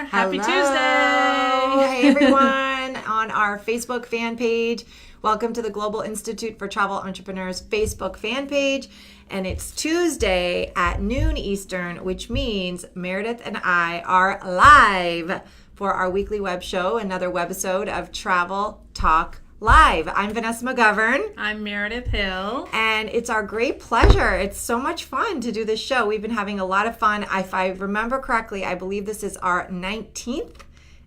Happy Hello. Tuesday. Hey, everyone on our Facebook fan page. Welcome to the Global Institute for Travel Entrepreneurs Facebook fan page. And it's Tuesday at noon Eastern, which means Meredith and I are live for our weekly web show, another webisode of Travel Talk Live. I'm Vanessa McGovern. I'm Meredith Hill. And it's our great pleasure. It's so much fun to do this show. We've been having a lot of fun. If I remember correctly, I believe this is our 19th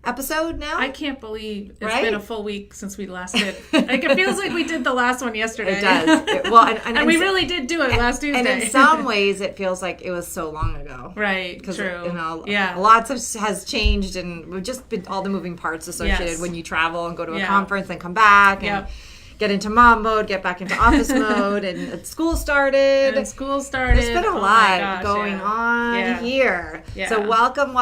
episode now. I can't believe it's Right? been a full week since we last did. Like, it feels like we did the last one yesterday. It does. Well, and we really did do it last Tuesday. And in some ways, it feels like it was so long ago. Right, Because, true. yeah. Lots has changed, and we've just been all the moving parts associated Yes. when you travel and go to a Yeah. conference and come back and Yep. get into mom mode, get back into office mode, and school started. And school started. There's been a Oh lot my gosh, going on Yeah. here. Yeah. So welcome.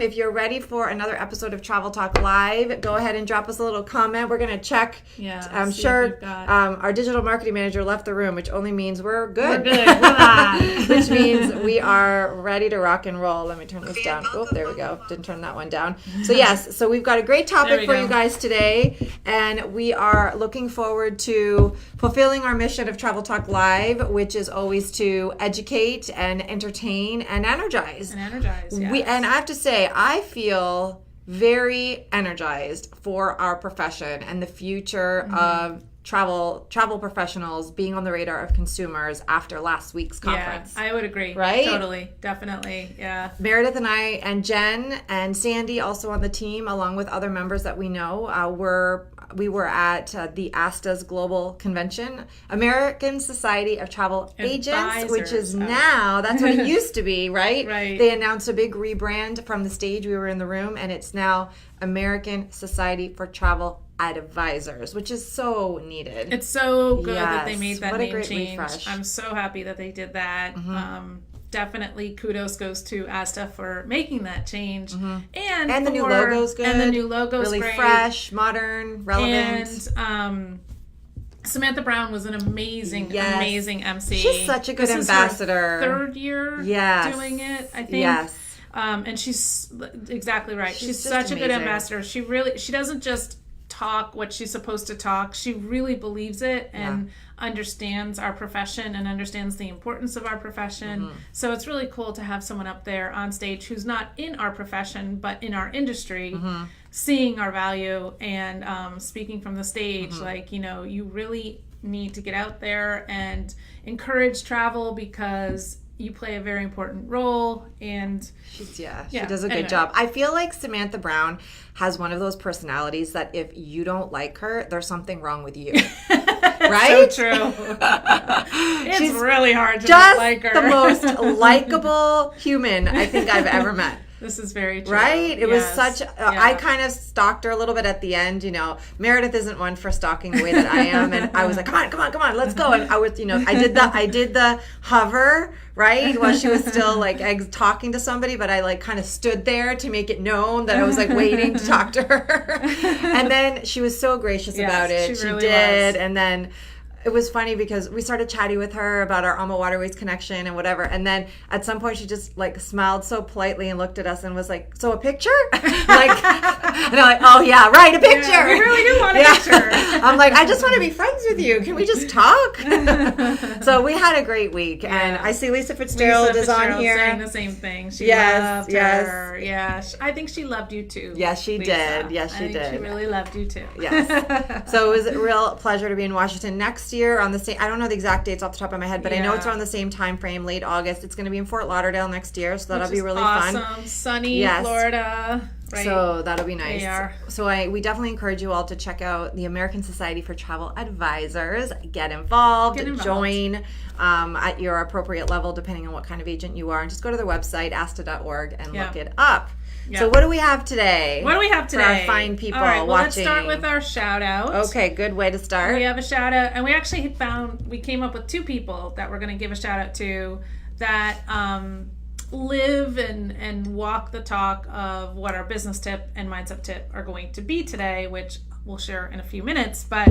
If you're ready for another episode of Travel Talk Live, go ahead and drop us a little comment. We're going to check. Yeah, I'm see if sure we've got- our digital marketing manager left the room, which only means we're good. We're good. We're live. Which means we are ready to rock and roll. Let me turn this down. Oh, there we go. Didn't turn that one down. So yes, so we've got a great There topic we for go. you guys today, and we are looking forward to fulfilling our mission of Travel Talk Live, which is always to educate and entertain and energize. And energized, yes. And I have to say, I feel very energized for our profession and the future of travel professionals being on the radar of consumers after last week's conference. Yeah, I would agree. Right? Totally. Definitely. Yeah. Meredith and I and Jen and Sandy also on the team, along with other members that we know, we were at the ASTA's Global Convention, American Society of Travel Agents, which is now, that's what it used to be, right? Right. They announced a big rebrand from the stage. We were in the room, and it's now American Society for Travel Advisors, which is so needed. It's so good that they Yes. made that What a name great change. refresh. I'm so happy that they did that. Definitely kudos goes to Asta for making that change. And the new logo's good. And the new logo's really great. fresh, modern, relevant. And Samantha Brown was an amazing, Yes. amazing MC. She's such a good This ambassador. Is her third year Yes. doing it, I think. Yes. And she's exactly right. She's just such a good amazing. ambassador. She doesn't just talk what she's supposed to talk. She really believes it and understands our profession and understands the importance of our profession. So it's really cool to have someone up there on stage who's not in our profession but in our industry, seeing our value and speaking from the stage. Like, you really need to get out there and encourage travel because you play a very important role. And She Yeah, does a good anyway. job. I feel like Samantha Brown has one of those personalities that if you don't like her, there's something wrong with you. Right? so true. It's She's really hard to not Just like her. the most likable human I think I've ever met. This is very true. Right? It was Yes. such. Yeah. I kind of stalked her a little bit at the end. Meredith isn't one for stalking the way that I am, and I was like, "Come on, let's go." And I was, I did the hover right while she was still like talking to somebody, but I like kind of stood there to make it known that I was like waiting to talk to her. And then she was so gracious Yes, about it. she really did, was. and then. It was funny because we started chatting with her about our Alma Waterways connection and whatever. And then at some point she just like smiled so politely and looked at us and was like, "So a picture?" And I'm like, "Oh yeah, right, a picture." Yeah, we really do want a picture. I'm like, "I just want to be friends with you. Can we just talk?" So we had a great week. And I see Lisa Fitzgerald Lisa is on Fitzgerald here. saying the same thing. She Yes, loved yes. her. Yeah, I think she loved you too. Yes, she Lisa. did. Yes, she I think did. She really loved you too. Yes. So it was a real pleasure to be in Washington next year on the same. I don't know the exact dates off the top of my head, but I know Yeah. it's around the same time frame, late August. It's going to be in Fort Lauderdale next year, so that'll Which be is really awesome. fun. Sunny Yes. Florida. Right. So that'll be nice. They are. So we definitely encourage you all to check out the American Society for Travel Advisors. Get involved. Join at your appropriate level, depending on what kind of agent you are, and just go to their website, asta.org, and look it up. Yeah. So what do we have today? What do we have today? For our fine people All right, well, watching. let's start with our shout out. Okay, good way to start. We have a shout out, and we actually we came up with two people that we're going to give a shout out to that live and walk the talk of what our business tip and mindset tip are going to be today, which we'll share in a few minutes. But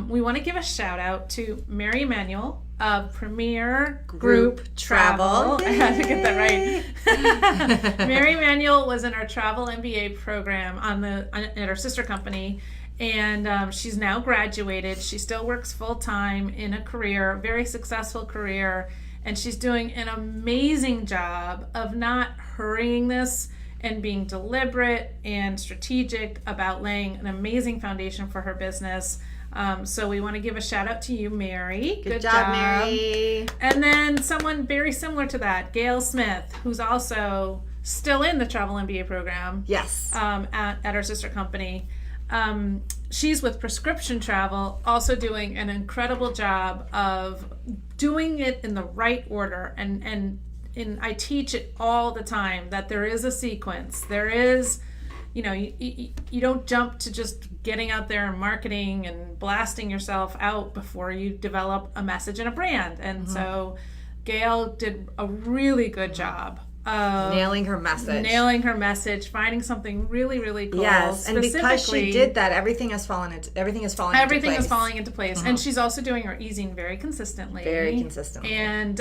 we want to give a shout out to Mary Emanuel of Premier Group Travel. I had to get that right. Mary Emanuel was in our travel MBA program at our sister company, and she's now graduated. She still works full time in a career, very successful career, and she's doing an amazing job of not hurrying this and being deliberate and strategic about laying an amazing foundation for her business. So we want to give a shout out to you, Mary. Good job, Mary. And then someone very similar to that, Gail Smith, who's also still in the Travel MBA program. Yes. At our sister company. She's with Prescription Travel, also doing an incredible job of doing it in the right order. And I teach it all the time that there is a sequence. There is, you don't jump to just getting out there and marketing and blasting yourself out before you develop a message and a brand. And so Gail did a really good job of nailing her message, finding something really, really cool. Yes, and because she did that, everything is falling into place. And she's also doing her easing very consistently. And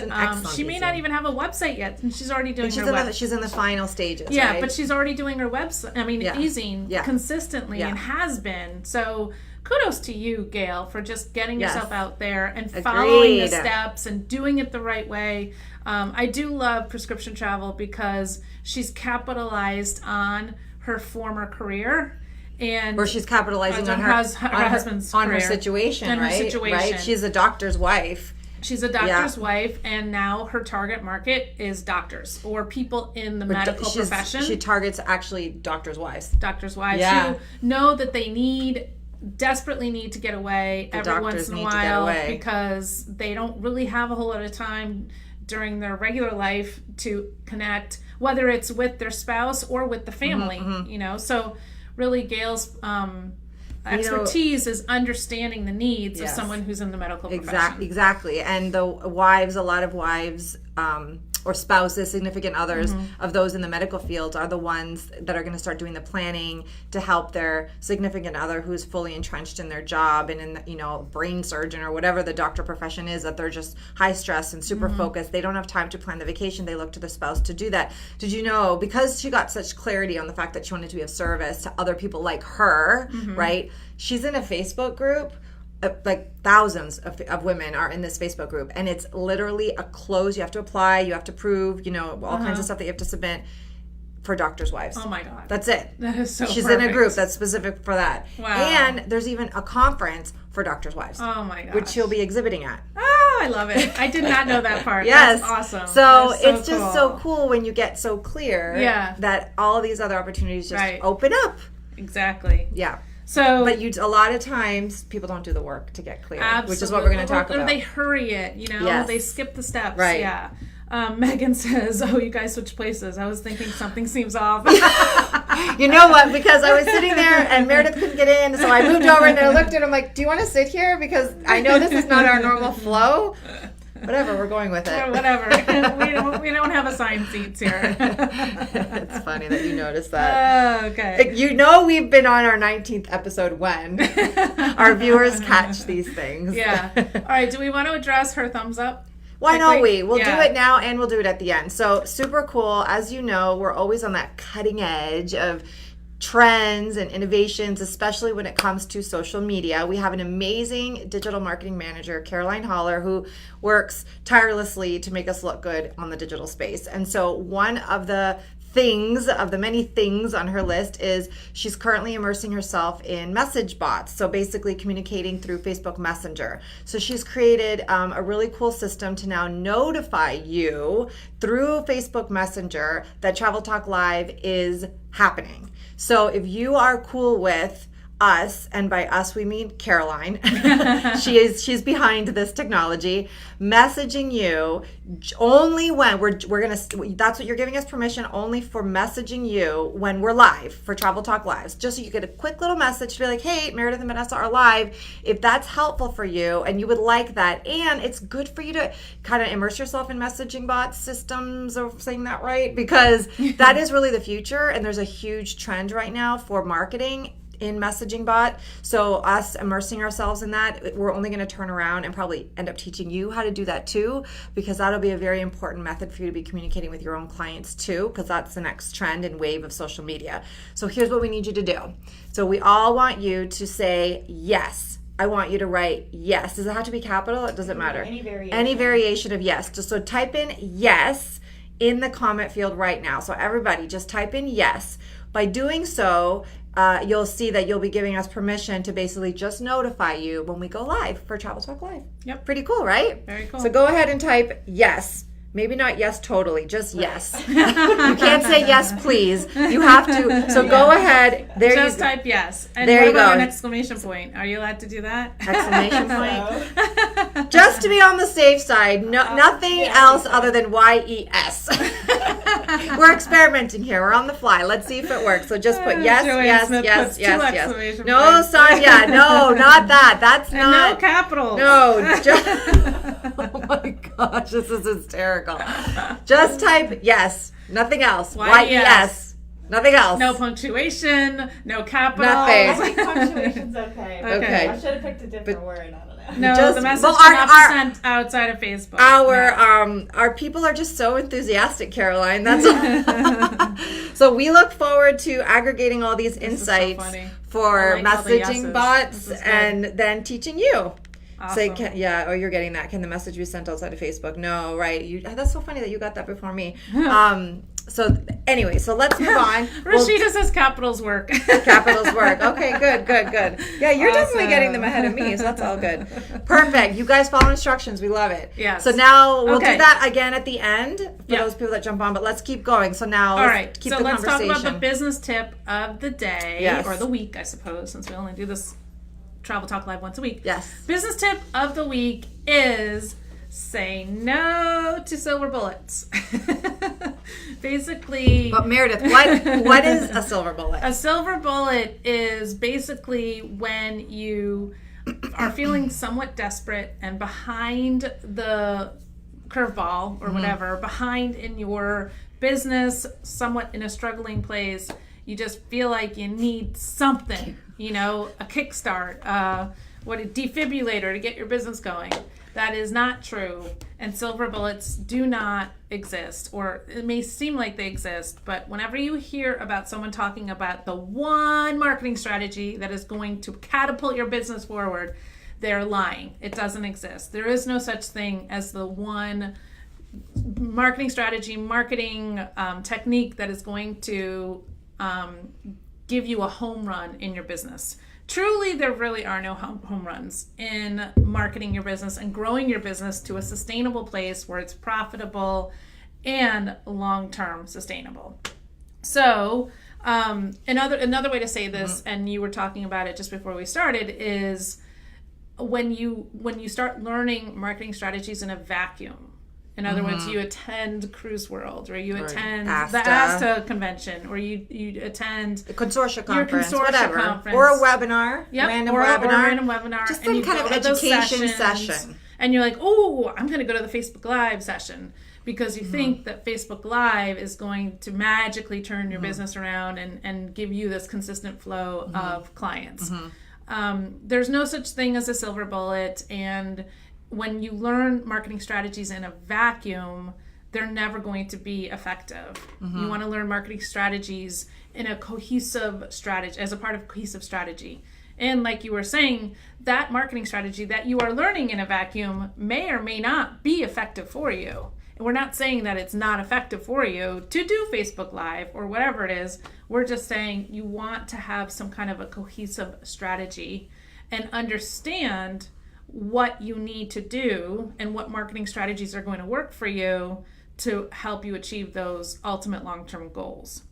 she may not even have a website yet, and she's already doing her website. She's in the final stages. Yeah, right? But she's already doing her website. Easing consistently and has been. So kudos to you, Gail, for just getting yourself out there and following the steps and doing it the right way. I do love Prescription Travel because she's capitalized on her former career. And where she's capitalizing on her husband's on career, her situation, and right? Her situation. Right? She's a doctor's wife. She's a doctor's wife, and now her target market is doctors or people in the medical profession. She targets actually doctors' wives. Doctors' wives who know that they desperately need to get away every once in a while because they don't really have a whole lot of time during their regular life to connect, whether it's with their spouse or with the family, So really Gail's expertise is understanding the needs of someone who's in the medical profession. Exactly. And a lot of wives or spouses, significant others of those in the medical field are the ones that are going to start doing the planning to help their significant other who's fully entrenched in their job and in brain surgeon or whatever the doctor profession is, that they're just high stress and super focused. They don't have time to plan the vacation. They look to the spouse to do that. Did you know, because she got such clarity on the fact that she wanted to be of service to other people like her, right? She's in a Facebook group. Like thousands of women are in this Facebook group, and it's literally a close. You have to apply, you have to prove, all kinds of stuff that you have to submit for doctors' wives. Oh my God. That's it. That is so She's perfect. in a group that's specific for that. Wow. And there's even a conference for doctors' wives. Oh my God. Which she'll be exhibiting at. Oh, I love it. I did not know that part. Yes. That's awesome. So it's just so cool when you get so clear that all of these other opportunities just open up. Exactly. Yeah. So, but a lot of times people don't do the work to get clear, absolutely. Which is what we're going to talk about. Or they hurry it, they skip the steps. Right. Yeah. Megan says, "Oh, you guys switched places. I was thinking something seems off." You know what? Because I was sitting there and Meredith couldn't get in, so I moved over and I looked at him like, "Do you want to sit here? Because I know this is not our normal flow." Whatever, we're going with it. Or whatever. we don't have assigned seats here. It's funny that you noticed that. Okay. We've been on our 19th episode when our viewers catch these things. Yeah. All right, do we want to address her thumbs up? Why don't we? We'll do it now and we'll do it at the end. So super cool. As you know, we're always on that cutting edge of trends and innovations, especially when it comes to social media. We have an amazing digital marketing manager, Caroline Holler, who works tirelessly to make us look good on the digital space. And so one of the many things on her list is she's currently immersing herself in message bots, so basically communicating through Facebook Messenger. So she's created a really cool system to now notify you through Facebook Messenger that Travel Talk Live is happening. So if you are cool with us, and by us we mean Caroline, she's behind this technology, messaging you only when that's what you're giving us permission only for, messaging you when we're live for Travel Talk Lives, just so you get a quick little message to be like, hey, Meredith and Vanessa are live. If that's helpful for you and you would like that, and it's good for you to kind of immerse yourself in messaging bot systems, or saying that right, because that is really the future, and there's a huge trend right now for marketing in messaging bot. So us immersing ourselves in that, we're only going to turn around and probably end up teaching you how to do that too, because that'll be a very important method for you to be communicating with your own clients too, because that's the next trend and wave of social media. So here's what we need you to do. So we all want you to say yes. I want you to write yes. Does it have to be capital? It doesn't matter. Any variation of yes. So type in yes in the comment field right now. So everybody just type in yes. By doing so, you'll see that you'll be giving us permission to basically just notify you when we go live for Travel Talk Live. Yep. Pretty cool, right? Very cool. So go ahead and type yes. Maybe not yes totally, just yes. You can't say yes please. You have to. So go ahead. There just you type yes. And there what you about go. an exclamation point? Are you allowed to do that? Exclamation point. Just to be on the safe side, nothing else other than YES. We're experimenting here. We're on the fly. Let's see if it works. So just put yes, Joanne yes, Smith yes, puts two yes, yes. exclamation No, points. sorry, yeah, no, not that. That's And not. no capital. No, oh my gosh, this is hysterical. Just type yes, nothing else. YES, nothing else. No punctuation, no capitals. Nothing. I think punctuation's okay. Okay. I should have picked a different word. I don't know. No, Just- the message well, cannot be sent outside of Facebook. Our people are just so enthusiastic, Caroline. That's so we look forward to aggregating all these insights funny. for I like all the messaging yeses. bots This is good. and then teaching you. Awesome. So you're getting that. Can the message be sent outside of Facebook? No, right? That's so funny that you got that before me. So anyway, so let's move on. Rashida says capitals work. Capitals work. Okay, good. Yeah, you're definitely Awesome. getting them ahead of me, so that's all good. Perfect. You guys follow instructions. We love it. Yes. So now we'll Okay. do that again at the end for Yeah. those people that jump on, but let's keep going. So now All let's right, keep so the let's talk conversation. about the business tip of the day, Yes. or the week, I suppose, since we only do this Travel Talk Live once a week. Yes. Business tip of the week is say no to silver bullets. Basically, But Meredith, what is a silver bullet? a silver bullet is basically when you are feeling somewhat desperate and behind the curveball or whatever, behind in your business, somewhat in a struggling place. You just feel like you need something, a kickstart, a defibrillator to get your business going. That is not true. And silver bullets do not exist, or it may seem like they exist, but whenever you hear about someone talking about the one marketing strategy that is going to catapult your business forward, they're lying. It doesn't exist. There is no such thing as the one marketing strategy, marketing technique that is going to give you a home run in your business. Truly, there really are no home runs in marketing your business and growing your business to a sustainable place where it's profitable and long-term sustainable. So, another way to say this, and you were talking about it just before we started, is when you start learning marketing strategies in a vacuum. In other words, you attend Cruise World, or you attend the ASTA convention, or you attend A consortia conference, consortia whatever. conference. Or a webinar. Yep, Random or webinar. a random webinar. Just and some you kind go of to those education sessions, session. And you're like, oh, I'm going to go to the Facebook Live session, because you think that Facebook Live is going to magically turn your business around and give you this consistent flow of clients. There's no such thing as a silver bullet, and when you learn marketing strategies in a vacuum, they're never going to be effective. You want to learn marketing strategies in a cohesive strategy, as a part of cohesive strategy. And like you were saying, that marketing strategy that you are learning in a vacuum may or may not be effective for you. And we're not saying that it's not effective for you to do Facebook Live or whatever it is. We're just saying you want to have some kind of a cohesive strategy and understand what you need to do and what marketing strategies are going to work for you to help you achieve those ultimate long-term goals.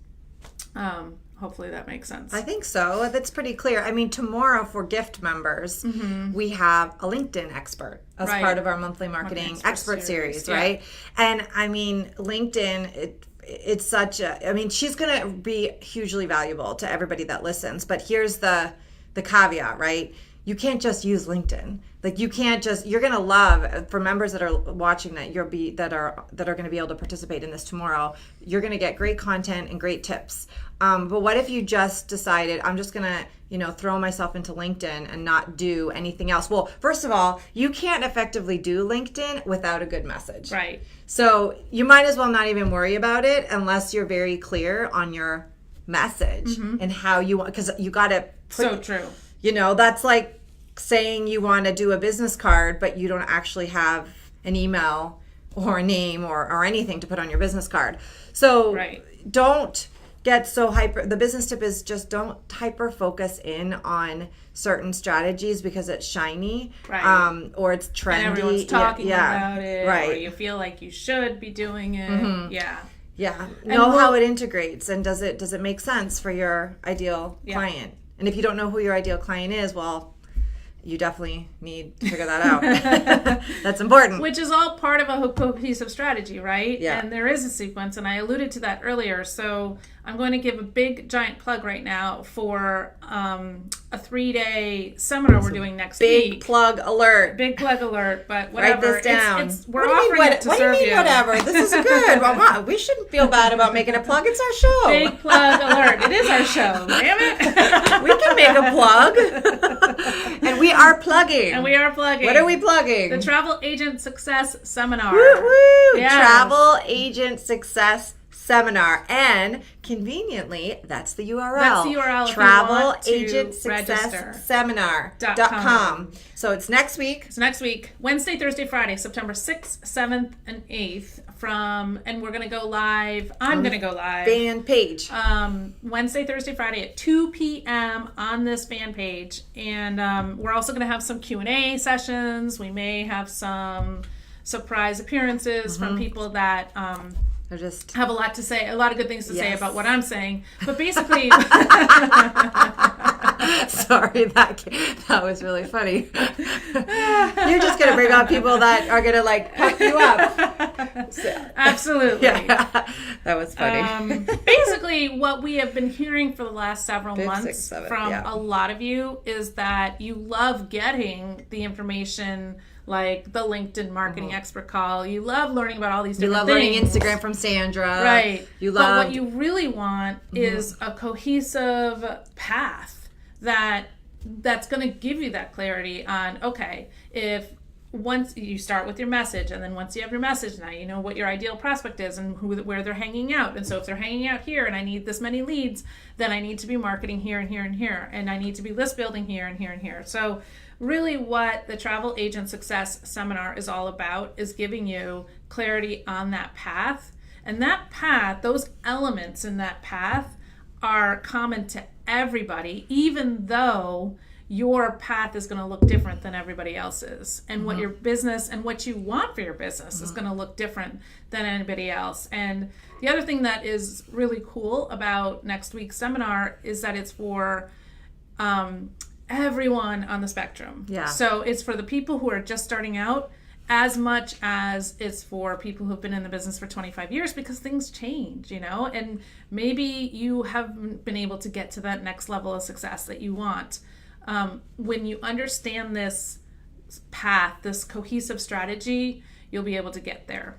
Hopefully that makes sense. I think so. That's pretty clear. I mean, tomorrow for gift members, we have a LinkedIn expert as Right. part of our monthly marketing expert series, yeah. right? And I mean, LinkedIn, it's such a, I mean, she's going to be hugely valuable to everybody that listens. But here's the caveat, right? you can't just use LinkedIn. Like you can't just, you're going to love, for members that are watching that are going to be able to participate in this tomorrow, you're going to get great content and great tips. But what if you just decided, I'm just going to, throw myself into LinkedIn and not do anything else? Well, first of all, you can't effectively do LinkedIn without a good message. Right. So you might as well not even worry about it unless you're very clear on your message and how you want, because you got to So true. That's like saying you want to do a business card, but you don't actually have an email or a name or anything to put on your business card. So Right. don't get so hyper. The business tip is just don't hyper focus in on certain strategies because it's shiny, Right. or it's trendy. And everyone's talking about it, right. or you feel like you should be doing it. Yeah. Yeah, know how it integrates, and does it make sense for your ideal client? And if you don't know who your ideal client is, well, you definitely need to figure that out. That's important. Which is all part of a cohesive strategy, right? Yeah. And there is a sequence, and I alluded to that earlier. So I'm going to give a big, giant plug right now for a 3-day seminar we're doing next Big week. plug alert. Big plug alert, but whatever. Write this down. We're offering it to what serve do you mean, whatever? This is good. Well, we shouldn't feel bad about making a plug. It's our show. Big plug alert. It is our show. Damn it. We can make a plug. And we are plugging. And we are plugging. What are we plugging? The Travel Agent Success Seminar. Woo-hoo! Yes. Travel Agent Success Seminar. And conveniently, that's the URL. That's the URL if you Travel want to Agent Success register. Seminar.com. So it's next week. So next week, Wednesday, Thursday, Friday, September 6th, 7th, and 8th and we're going to go live. I'm going to go live. Fan page. Wednesday, Thursday, Friday at 2 p.m. on this fan page. And we're also going to have some Q&A sessions. We may have some surprise appearances from people that They're just have a lot to say, a lot of good things to say Yes. about what I'm saying. But basically, sorry, that was really funny. You're just gonna bring on people that are gonna like pump you up. So, absolutely. yeah, that was funny. Basically, what we have been hearing for the last several 5th, months 6th, 7th, from yeah. a lot of you is that you love getting the information like the LinkedIn marketing expert call. You love learning about all these You different love things. learning Instagram from Sandra. Right. You But love what you really want is a cohesive path that's going to give you that clarity on, okay, if once you start with your message, and then once you have your message, now you know what your ideal prospect is and where they're hanging out. And so if they're hanging out here and I need this many leads, then I need to be marketing here and here and here. And I need to be list building here and here and here. So really what the Travel Agent Success Seminar is all about is giving you clarity on that path. And that path, those elements in that path are common to everybody, even though your path is going to look different than everybody else's. And what your business and what you want for your business is going to look different than anybody else. And the other thing that is really cool about next week's seminar is that it's for everyone on the spectrum. Yeah. So it's for the people who are just starting out as much as it's for people who've been in the business for 25 years, because things change, and maybe you haven't been able to get to that next level of success that you want. When you understand this path, this cohesive strategy, you'll be able to get there.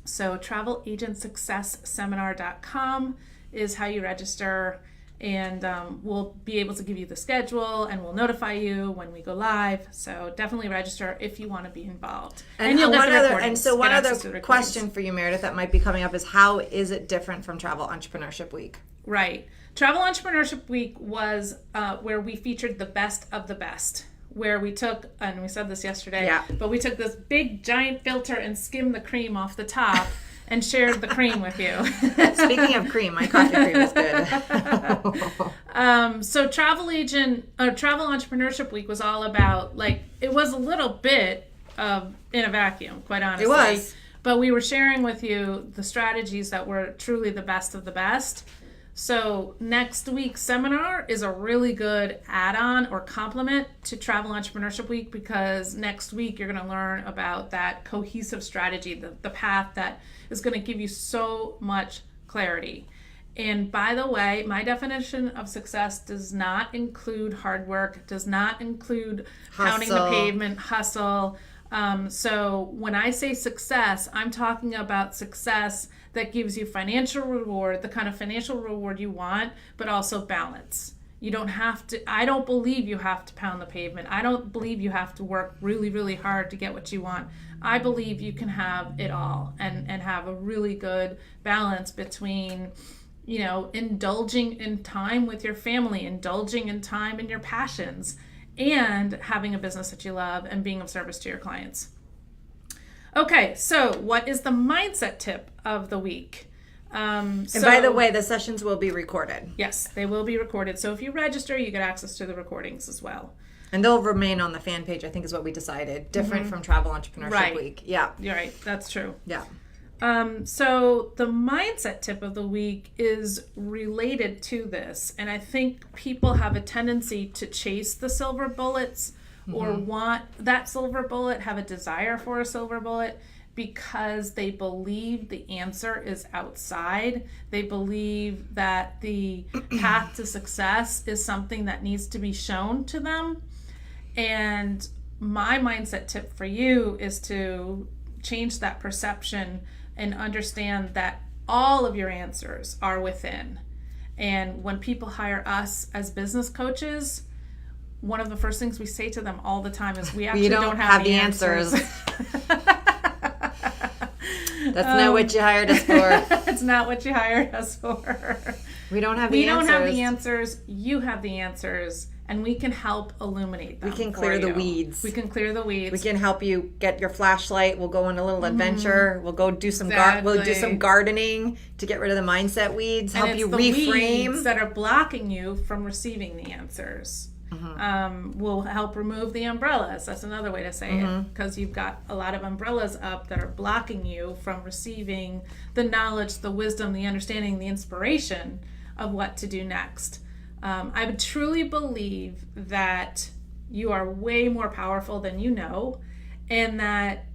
So travelagentsuccessseminar.com is how you register, and we'll be able to give you the schedule and we'll notify you when we go live. So definitely register if you want to be involved. And you'll get the recordings. One Get other access to the recordings. question for you, Meredith, that might be coming up is, how is it different from Travel Entrepreneurship Week? Right. Travel Entrepreneurship Week was where we featured the best of the best, where we took, and we said this yesterday, but we took this big giant filter and skimmed the cream off the top and shared the cream with you. Speaking of cream, my coffee cream is good. So Travel Entrepreneurship Week was all about, it was a little bit of in a vacuum, quite honestly. It was. But we were sharing with you the strategies that were truly the best of the best. So next week's seminar is a really good add-on or complement to Travel Entrepreneurship Week, because next week you're going to learn about that cohesive strategy, the path that is going to give you so much clarity. And by the way, my definition of success does not include hard work, does not include pounding the Hustle. pavement, hustle. So when I say success, I'm talking about success that gives you financial reward, the kind of financial reward you want, but also balance. You don't have to, I don't believe you have to pound the pavement. I don't believe you have to work really, really hard to get what you want. I believe you can have it all and have a really good balance between, you know, indulging in time with your family, indulging in time in your passions, and having a business that you love and being of service to your clients. Okay, so what is the mindset tip of the week? And by the way, the sessions will be recorded. Yes, they will be recorded. So if you register, you get access to the recordings as well. And they'll remain on the fan page, I think is what we decided. Different from Travel Entrepreneurship Right. Week. Yeah. You're right, that's true. Yeah. So the mindset tip of the week is related to this. And I think people have a tendency to chase the silver bullets or want that silver bullet, have a desire for a silver bullet because they believe the answer is outside. They believe that the path to success is something that needs to be shown to them. And my mindset tip for you is to change that perception and understand that all of your answers are within. And when people hire us as business coaches, one of the first things we say to them all the time is we actually don't have the answers. That's not what you hired us for. It's not what you hired us for. We don't have the We answers. don't have the answers. You have the answers. And we can help illuminate them. We can for clear the you. weeds. We can clear the weeds. We can help you get your flashlight. We'll go on a little adventure. We'll go do some we'll do Exactly. some gardening to get rid of the mindset weeds. And Help it's you the reframe. weeds that are blocking you from receiving the answers. Will help remove the umbrellas. That's another way to say it, because you've got a lot of umbrellas up that are blocking you from receiving the knowledge, the wisdom, the understanding, the inspiration of what to do next. I would truly believe that you are way more powerful than you know, and that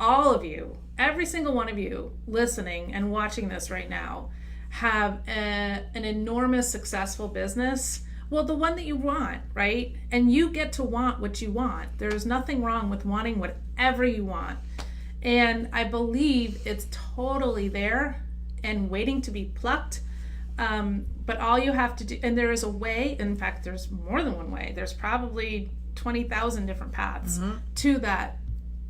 all of you, every single one of you listening and watching this right now, have an enormous successful business. Well, the one that you want, right? And you get to want what you want. There's nothing wrong with wanting whatever you want. And I believe it's totally there and waiting to be plucked. But all you have to do, and there is a way, in fact, there's more than one way. There's probably 20,000 different paths to that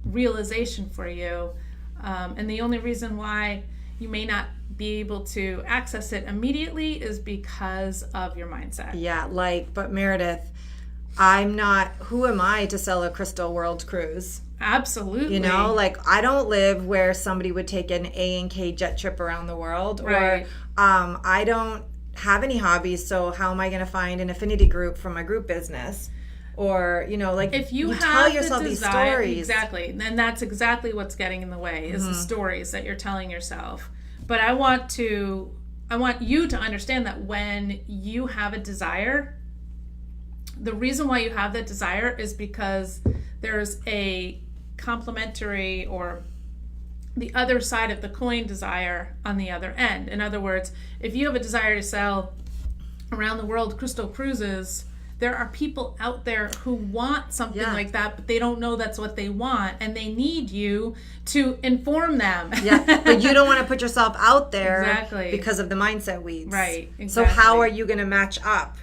realization for you. And the only reason why you may not be able to access it immediately is because of your mindset. Yeah, but Meredith, who am I to sell a Crystal World cruise? Absolutely. You know, I don't live where somebody would take an A&K jet trip around the world. Right. Or I don't have any hobbies, so how am I going to find an affinity group for my group business? Or, if you have tell yourself the these desire, stories. Exactly. And that's exactly what's getting in the way is the stories that you're telling yourself. But I want you to understand that when you have a desire, the reason why you have that desire is because there's a complementary or the other side of the coin desire on the other end. In other words, if you have a desire to sell around the world Crystal cruises, there are people out there who want something like that, but they don't know that's what they want, and they need you to inform them. Yeah, but you don't want to put yourself out there Exactly. because of the mindset weeds. Right, So exactly. how are you going to match up?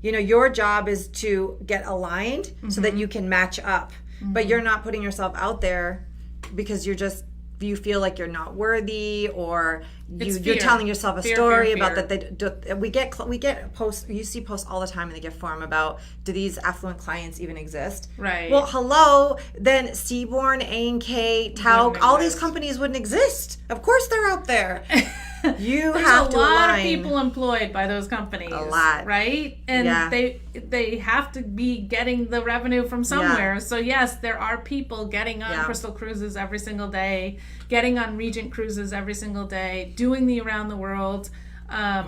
Your job is to get aligned so that you can match up. But you're not putting yourself out there because you feel like you're not worthy, or you're fear. telling yourself a Fear, story fear, about fear. that. We get posts. You see posts all the time in the gift forum about, do these affluent clients even exist? Right. Well, hello. Then Seaborn, A&K, Tauk, Wouldn't all these exist. companies wouldn't exist. Of course, they're out there. You There's have a to lot align. of people employed by those companies. A lot. Right? And Yeah. they have to be getting the revenue from somewhere. Yeah. So yes, there are people getting on Yeah. Crystal Cruises every single day, getting on Regent Cruises every single day, doing the around the world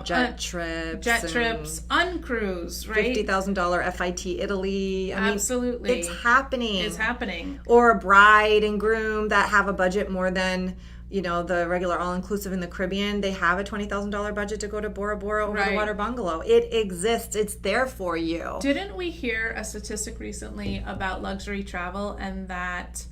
jet trips, jet and trips, uncruise, right? $50,000 FIT Italy. I mean, Absolutely. it's happening. It's happening. Or a bride and groom that have a budget more than the regular all-inclusive in the Caribbean, they have a $20,000 budget to go to Bora Bora over the Right. water bungalow. It exists. It's there for you. Didn't we hear a statistic recently about luxury travel and that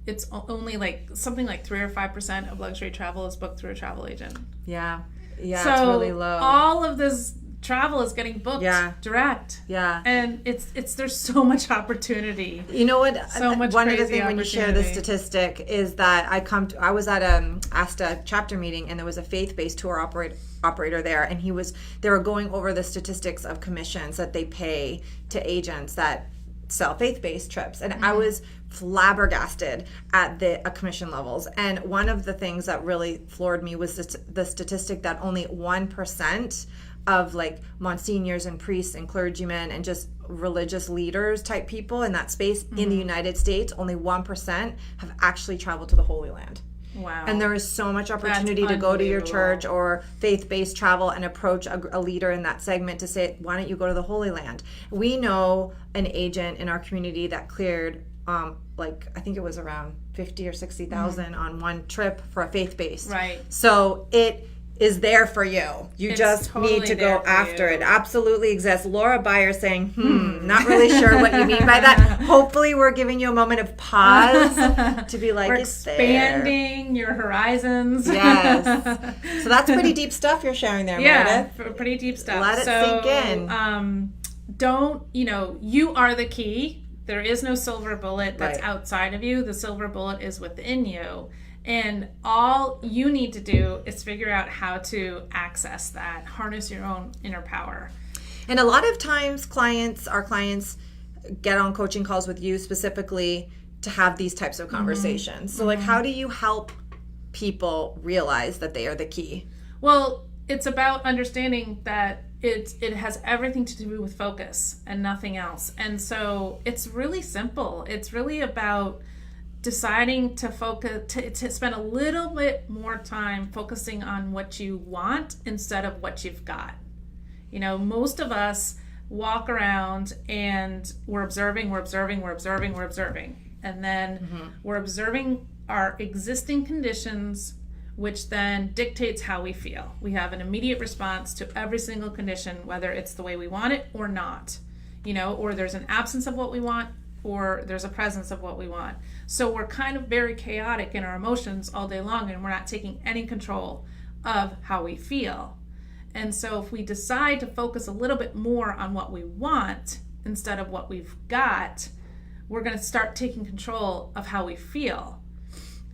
it's only like something like 3 or 5% of luxury travel is booked through a travel agent? Yeah, So it's really low. all of this travel is getting booked direct. Yeah. And it's there's so much opportunity. You know what? So much One of the crazy things when you share this opportunity. statistic is that I was at a ASTA chapter meeting, and there was a faith-based tour operator there, and they were going over the statistics of commissions that they pay to agents that sell faith-based trips, and I was flabbergasted at the commission levels. And one of the things that really floored me was the statistic that only 1% of like monsignors and priests and clergymen and just religious leaders type people in that space in the United States, only 1% have actually traveled to the Holy Land. Wow. And there is so much opportunity to go to your unbelievable. church or faith-based travel and approach a leader in that segment to say, why don't you go to the Holy Land? We know an agent in our community that cleared I think it was around 50 or 60,000 on one trip for a faith-based. Right. So it is there for you. You It's just totally need to there go for after you. it. Absolutely exists. Laura Beyer saying, not really sure what you mean by that. Hopefully we're giving you a moment of pause to be like, We're it's there. expanding your horizons. Yes. So that's pretty deep stuff you're sharing there, Meredith. Pretty deep stuff. Let it sink in. Don't, you are the key. There is no silver bullet that's Right. outside of you. The silver bullet is within you. And all you need to do is figure out how to access that, harness your own inner power. And a lot of times our clients get on coaching calls with you specifically to have these types of conversations. So like, how do you help people realize that they are the key? Well, it's about understanding that it has everything to do with focus and nothing else. And so it's really simple. It's really about deciding to focus, to spend a little bit more time focusing on what you want instead of what you've got. Most of us walk around and we're observing. And then we're observing our existing conditions, which then dictates how we feel. We have an immediate response to every single condition, whether it's the way we want it or not, or there's an absence of what we want, or there's a presence of what we want. So we're kind of very chaotic in our emotions all day long, and we're not taking any control of how we feel. And so if we decide to focus a little bit more on what we want instead of what we've got, we're going to start taking control of how we feel.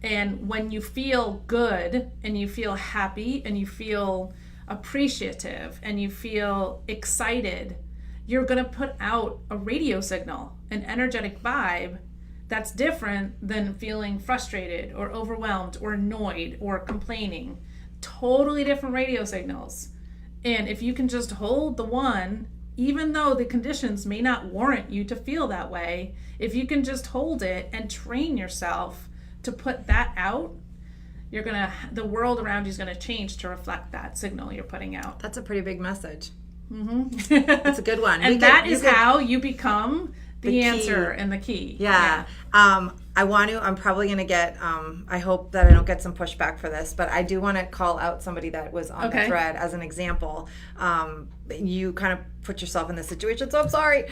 And when you feel good and you feel happy and you feel appreciative and you feel excited, you're going to put out a radio signal, an energetic vibe that's different than feeling frustrated or overwhelmed or annoyed or complaining. Totally different radio signals. And if you can just hold the one, even though the conditions may not warrant you to feel that way, if you can just hold it and train yourself to put that out, the world around you is going to change to reflect that signal you're putting out. That's a pretty big message. That's a good one. And that is how you become the answer and the key. Yeah. I'm probably going to get, I hope that I don't get some pushback for this, but I do want to call out somebody that was on the thread as an example. You kind of put yourself in this situation, so I'm sorry.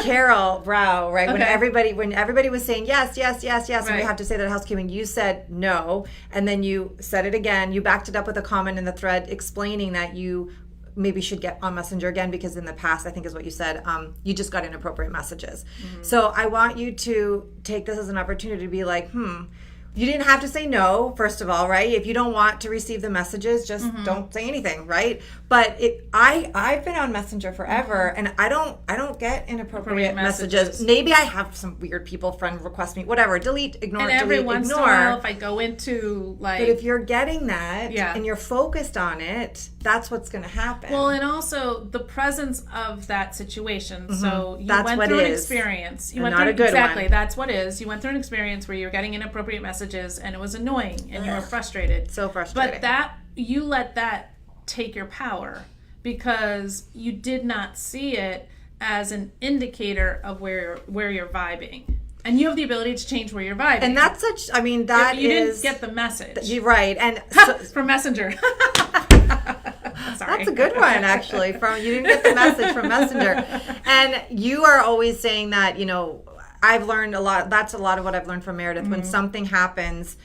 Carol Brow, right? Okay. When everybody was saying yes, Right. and we have to say that at housekeeping, you said no, and then you said it again. You backed it up with a comment in the thread explaining that you maybe should get on Messenger again because in the past, I think is what you said, you just got inappropriate messages. So I want you to take this as an opportunity to be like, you didn't have to say no, first of all, right? If you don't want to receive the messages, just don't say anything, right? But I've been on Messenger forever, and I don't get inappropriate messages. Maybe I have some weird friend request me, whatever. Delete, ignore, And every delete, once ignore. in a while, if I go into But if you're getting that and you're focused on it, that's what's going to happen. Well, and also the presence of that situation. So you That's went what through an is. experience. You And went not through a good exactly. one. That's what is. You went through an experience where you were getting inappropriate messages and it was annoying and you were frustrated. So frustrating. But you let that take your power because you did not see it as an indicator of where you're vibing. And you have the ability to change where you're vibing. And that's such, I mean, that you is... didn't get the message. You're right. And so, From Messenger. Sorry. that's a good one, actually. From you didn't get the message from Messenger. And you are always saying that, you know, I've learned a lot. That's a lot of what I've learned from Meredith. When something happens,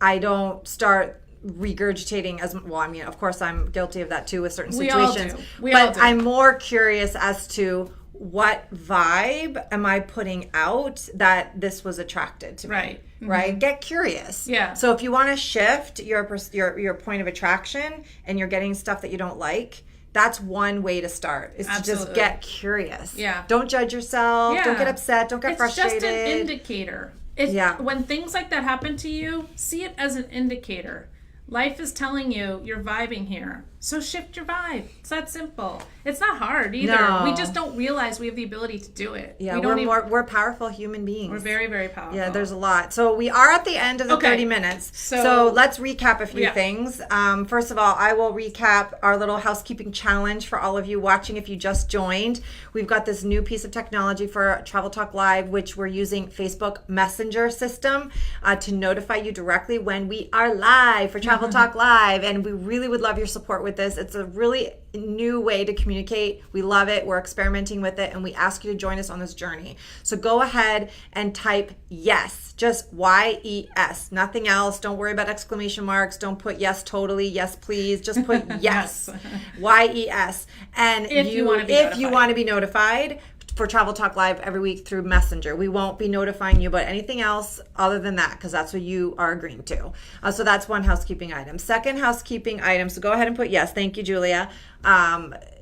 I don't start regurgitating as well. I mean, of course, I'm guilty of that too with certain situations. We all but do. I'm more curious as to what vibe am I putting out that this was attracted to me. Right. Right? Get curious. Yeah. So if you want to shift your point of attraction and you're getting stuff that you don't like, that's one way to start, is to just Absolutely. get curious. Yeah. Don't judge yourself. Yeah. Don't get upset. Don't get It's frustrated. just an indicator. When things like that happen to you, see it as an indicator. Life is telling you you're vibing here. So shift your vibe. It's that simple. It's not hard either. No. We just don't realize we have the ability to do it. Yeah, we don't we're powerful human beings. We're very, very powerful. Yeah, there's a lot. So we are at the end of the Okay. 30 minutes. So So- let's recap a few Yeah. things. First of all, I will recap our little housekeeping challenge for all of you watching if you just joined. We've got this new piece of technology for Travel Talk Live, which we're using Facebook Messenger system to notify you directly when we are live for Travel Talk Live. And we really would love your support with this. It's a really new way to communicate. We love it. We're experimenting with it, and we ask you to join us on this journey. So go ahead and type yes, just YES, nothing else. Don't worry about exclamation marks. Don't put yes totally, yes please. Just put yes, YES. And If you wanna be if you notified. want to be notified for Travel Talk Live every week through Messenger. We won't be notifying you about anything else other than that, because that's what you are agreeing to. So that's one housekeeping item. Second housekeeping item, so go ahead and put yes. Thank you, Julia.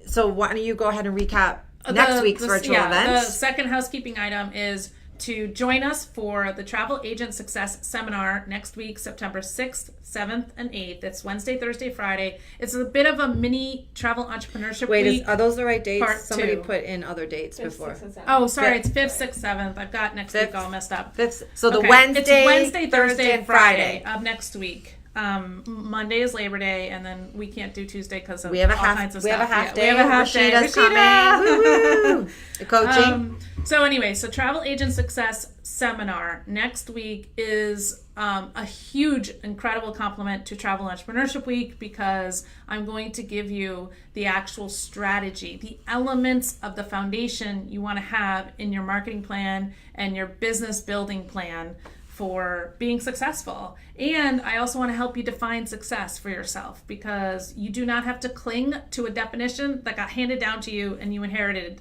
So why don't you go ahead and recap next week's virtual The events? second housekeeping item is to join us for the Travel Agent Success Seminar next week, September 6th, 7th, and 8th. It's Wednesday, Thursday, Friday. It's a bit of a mini travel entrepreneurship week. Are those the right dates? Part Somebody 2. put in other dates before. 6 and 7. Oh, sorry, Fifth. it's 5th, 6th, 7th. I've got next week Fifth. all messed up. So the Okay. Wednesday, It's Wednesday, Thursday, and Friday Friday. of next week. Monday is Labor Day, and then we can't do Tuesday because of We have a all half. kinds of We stuff. have a half Yeah, day. We have a half day. Rashida's Rashida! coming. Woo-woo. The coaching. So anyway, so Travel Agent Success Seminar next week is a huge, incredible compliment to Travel Entrepreneurship Week, because I'm going to give you the actual strategy, the elements of the foundation you want to have in your marketing plan and your business building plan for being successful. And I also want to help you define success for yourself, because you do not have to cling to a definition that got handed down to you and you inherited.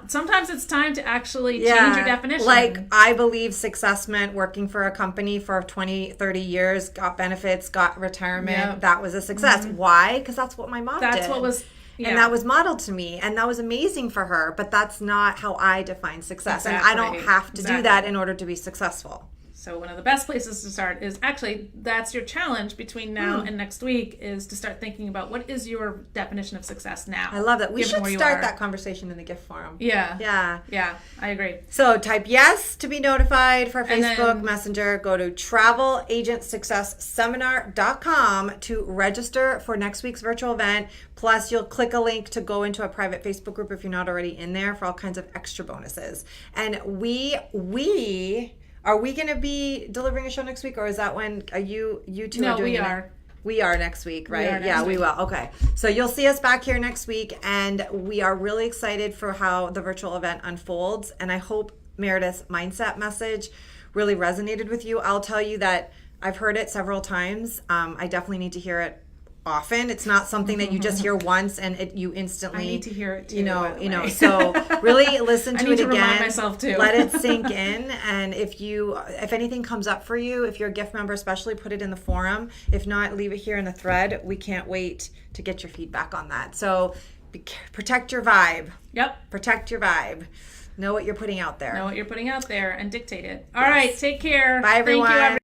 Sometimes it's time to actually change your definition. Like, I believe success meant working for a company for 20, 30 years, got benefits, got retirement. Yep. That was a success. Why? Because that's what my mom did. That's what was, yeah. And that was modeled to me, and that was amazing for her, but that's not how I define success. And I don't Exactly. have to do that in order to be successful. So one of the best places to start is actually, that's your challenge between now and next week, is to start thinking about what is your definition of success now. I love that. We given should where you start are. that conversation in the gift forum. Yeah. Yeah. Yeah, I agree. So type yes to be notified for And Facebook then- Messenger. Go to travelagentsuccessseminar.com to register for next week's virtual event. Plus, you'll click a link to go into a private Facebook group if you're not already in there for all kinds of extra bonuses. And are we going to be delivering a show next week, or is that when you two No, are doing we it? are. We are next week, right? are next Yeah, we week. will. Okay. So you'll see us back here next week, and we are really excited for how the virtual event unfolds. And I hope Meredith's mindset message really resonated with you. I'll tell you that I've heard it several times. I definitely need to hear it often. It's not something that you just hear once and you instantly. I need to hear it too, You by the way. So really listen to I need it to again. remind myself too. Let it sink in, and if anything comes up for you, if you're a gift member especially, put it in the forum. If not, leave it here in the thread. We can't wait to get your feedback on that. So protect your vibe. Yep. Protect your vibe. Know what you're putting out there. Know what you're putting out there and dictate it. All right, take care. Bye, everyone. Thank you, everyone.